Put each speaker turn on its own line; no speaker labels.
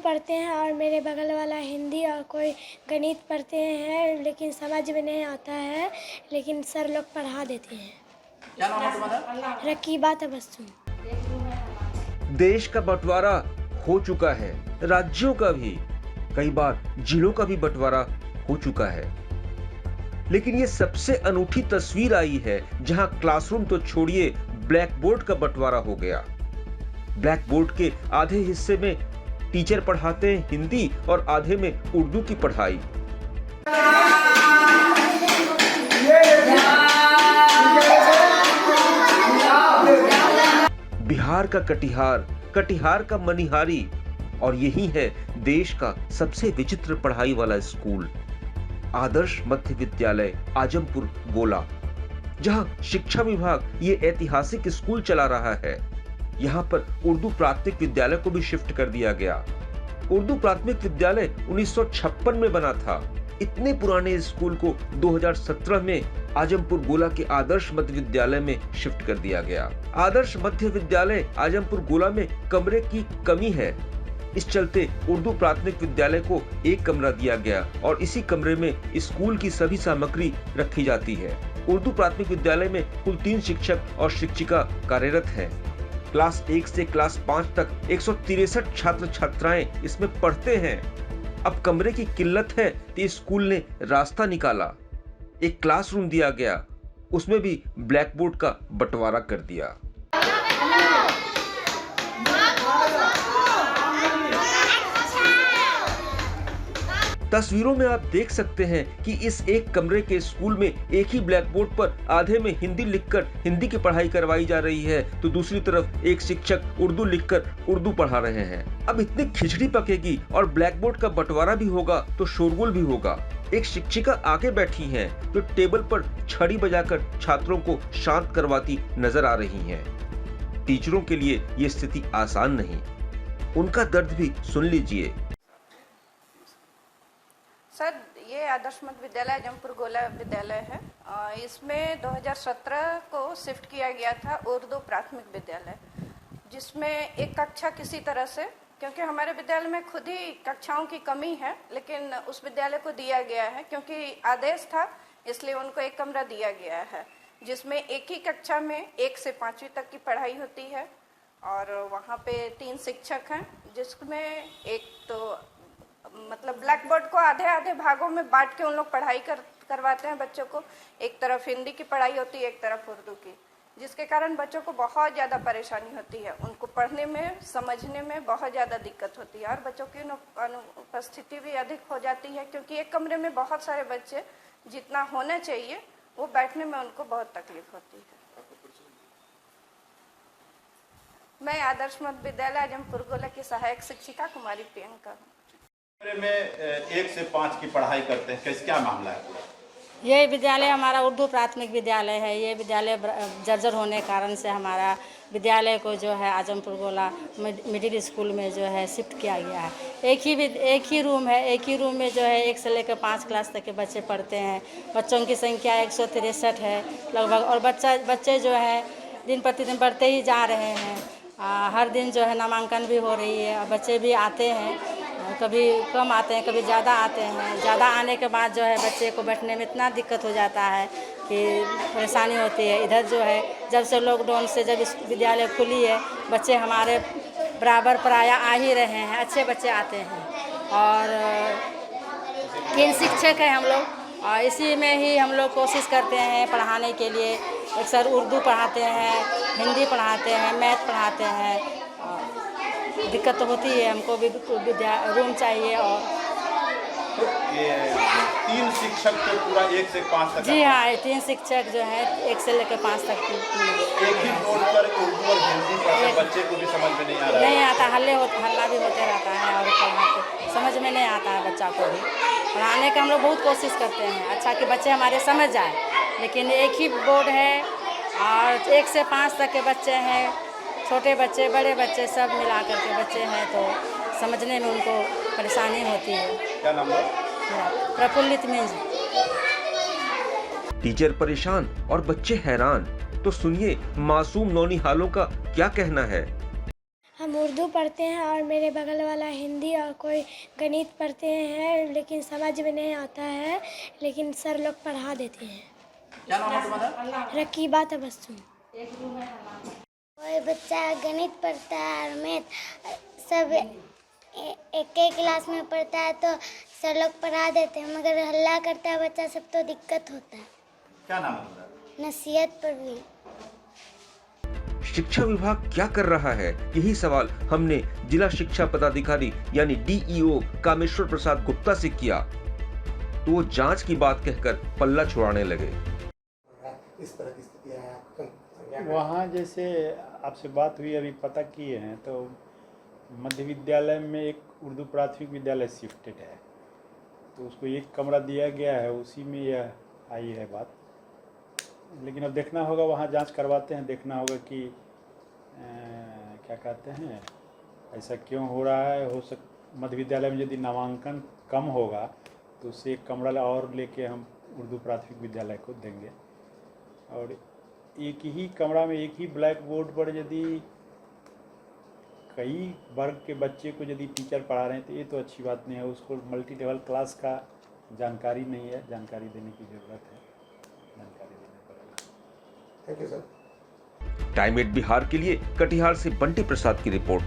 पढ़ते हैं और मेरे बगल वाला हिंदी और कोई गणित पढ़ते हैं, लेकिन समझ में नहीं आता है, लेकिन सर लोग पढ़ा देते हैं।
क्या नाम है तुम्हारा?
रकीबा तबस्सुम।
देश का बंटवारा हो चुका है, राज्यों का भी, कई बार जिलों का भी बंटवारा हो चुका है, लेकिन ये सबसे अनूठी तस्वीर आई है जहां क्लासरूम तो छोड़िए, ब्लैक बोर्ड का बंटवारा हो गया। ब्लैक बोर्ड के आधे हिस्से में टीचर पढ़ाते हैं हिंदी और आधे में उर्दू की पढ़ाई। बिहार का कटिहार, कटिहार का मनिहारी, और यही है देश का सबसे विचित्र पढ़ाई वाला स्कूल, आदर्श मध्य विद्यालय आजमपुर गोला, जहां शिक्षा विभाग ये ऐतिहासिक स्कूल चला रहा है। यहां पर उर्दू प्राथमिक विद्यालय को भी शिफ्ट कर दिया गया। उर्दू प्राथमिक विद्यालय 1956 में बना था। इतने पुराने स्कूल को 2017 में आजमपुर गोला के आदर्श मध्य विद्यालय में शिफ्ट कर दिया गया। आदर्श मध्य विद्यालय आजमपुर गोला में कमरे की कमी है, इस चलते उर्दू प्राथमिक विद्यालय को एक कमरा दिया गया और इसी कमरे में स्कूल की सभी सामग्री रखी जाती है। उर्दू प्राथमिक विद्यालय में कुल 3 शिक्षक और शिक्षिका कार्यरत हैं। क्लास 1 से क्लास 5 तक 163 छात्र छात्राएं इसमें पढ़ते हैं। अब कमरे की किल्लत है तो स्कूल ने रास्ता निकाला, एक क्लासरूम दिया गया, उसमें भी ब्लैक बोर्ड का बंटवारा कर दिया। तस्वीरों में आप देख सकते हैं कि इस एक कमरे के स्कूल में एक ही ब्लैक बोर्ड पर आधे में हिंदी लिखकर हिंदी की पढ़ाई करवाई जा रही है, तो दूसरी तरफ एक शिक्षक उर्दू लिखकर उर्दू पढ़ा रहे हैं। अब इतनी खिचड़ी पकेगी और ब्लैक बोर्ड का बंटवारा भी होगा तो शोरगुल भी होगा। एक शिक्षिका आगे बैठी हैं तो टेबल पर छड़ी बजाकर छात्रों को शांत करवाती नजर आ रही हैं। टीचरों के लिए ये स्थिति आसान नहीं, उनका दर्द भी सुन लीजिए।
सर, ये आदर्श मध्य विद्यालय आजमपुर गोला विद्यालय है। इसमें 2017 को शिफ्ट किया गया था उर्दू प्राथमिक विद्यालय, जिसमें एक कक्षा किसी तरह से, क्योंकि हमारे विद्यालय में खुद ही कक्षाओं की कमी है, लेकिन उस विद्यालय को दिया गया है क्योंकि आदेश था, इसलिए उनको एक कमरा दिया गया है, जिसमें एक ही कक्षा में 1 से 5वीं तक की पढ़ाई होती है और वहाँ पे 3 शिक्षक हैं, जिसमें एक तो मतलब ब्लैक बोर्ड को आधे आधे भागों में बांट के उन लोग पढ़ाई करवाते हैं बच्चों को। एक तरफ हिंदी की पढ़ाई होती है, एक तरफ उर्दू की, जिसके कारण बच्चों को बहुत ज़्यादा परेशानी होती है, उनको पढ़ने में समझने में बहुत ज़्यादा दिक्कत होती है और बच्चों की अनुपस्थिति भी अधिक हो जाती है, क्योंकि एक कमरे में बहुत सारे बच्चे जितना होना चाहिए वो बैठने में उनको बहुत तकलीफ होती है। मैं आदर्श मध्य विद्यालय आजमपुर गोला की सहायक शिक्षिका कुमारी प्रियंका हूँ।
में 1 से 5 की पढ़ाई करते हैं, कैसे क्या मामला है?
ये विद्यालय हमारा उर्दू प्राथमिक विद्यालय है। ये विद्यालय जर्जर होने के कारण से हमारा विद्यालय को जो है आजमपुर गोला मिडिल स्कूल में जो है शिफ्ट किया गया है। एक ही रूम है, एक ही रूम में जो है 1 से लेकर 5 क्लास तक के बच्चे पढ़ते हैं। बच्चों की संख्या 163 है लगभग, और बच्चे जो है दिन प्रतिदिन बढ़ते ही जा रहे हैं। हर दिन जो है नामांकन भी हो रही है, बच्चे भी आते हैं, कभी कम आते हैं, कभी ज़्यादा आते हैं। ज़्यादा आने के बाद जो है बच्चे को बैठने में इतना दिक्कत हो जाता है कि परेशानी होती है। इधर जो है जब से लॉकडाउन से जब इस विद्यालय खुली है, बच्चे हमारे बराबर प्रायः आ ही रहे हैं, अच्छे बच्चे आते हैं। और 3 शिक्षक हैं हम लोग, और इसी में ही हम लोग कोशिश करते हैं पढ़ाने के लिए। एक सर उर्दू पढ़ाते हैं, हिंदी पढ़ाते हैं, मैथ पढ़ाते हैं। दिक्कत तो होती है, हमको भी रूम चाहिए। और
ये 3 शिक्षक तो पूरा 1 से 5 तक?
जी हाँ, 3 शिक्षक जो है 1 से लेकर 5 तक की।
एक ही बोर्ड पर उर्दू और हिंदी पढ़ते बच्चे को भी समझ में नहीं आ रहा है?
नहीं आता, हल्ला भी होते रहता है और पढ़ाते समझ में नहीं आता है बच्चा को भी। पढ़ाने का हम लोग बहुत कोशिश करते हैं अच्छा कि बच्चे हमारे समझ जाए, लेकिन एक ही बोर्ड है और 1 से 5 तक के बच्चे हैं, छोटे बच्चे बड़े बच्चे सब मिला करके बच्चे हैं, तो समझने में उनको परेशानी होती है।
क्या नाम है?
प्रफुल्लित मींज।
टीचर परेशान और बच्चे हैरान, तो सुनिए मासूम नौनिहालों का क्या कहना है।
हम हम उर्दू पढ़ते हैं और मेरे बगल वाला हिंदी और कोई गणित पढ़ते हैं, लेकिन समझ में नहीं आता है, लेकिन सर लोग पढ़ा देते हैं।
क्या नाम है तुम्हारा?
रकीबा तबस्सुम।
कोई बच्चा गणित पढ़ता है और मैथ सब एक ही क्लास में पढ़ता है तो सर लोग पढ़ा देते हैं, मगर हल्ला करता है बच्चा सब तो दिक्कत होता है।
क्या नाम है तुम्हारा?
नसीहत परवीन।
शिक्षा विभाग क्या कर रहा है, यही सवाल हमने जिला शिक्षा पदाधिकारी यानी डीईओ कामेश्वर प्रसाद गुप्ता से किया, तो वो जांच की बात कहकर पल्ला छुड़ाने लगे।
इस तरह की स्थिति है
वहाँ जैसे आपसे बात हुई अभी पता किए हैं तो मध्य विद्यालय में एक उर्दू प्राथमिक विद्यालय शिफ्टेड है, तो उसको एक कमरा दिया गया है, उसी में यह आई है बात। लेकिन अब देखना होगा, वहाँ जांच करवाते हैं, देखना होगा कि क्या कहते हैं ऐसा क्यों हो रहा है। मध्य विद्यालय में यदि नामांकन कम होगा तो उससे एक कमरा और लेके हम उर्दू प्राथमिक विद्यालय को देंगे। और एक ही कमरा में एक ही ब्लैक बोर्ड पर यदि कई वर्ग के बच्चे को यदि टीचर पढ़ा रहे हैं तो ये तो अच्छी बात नहीं है। उसको मल्टी लेवल क्लास का जानकारी नहीं है, जानकारी देने की ज़रूरत है, जानकारी देने पड़ेगा।
Thank you sir.
Time 8 Bihar के लिए कटिहार से बंटी प्रसाद की रिपोर्ट।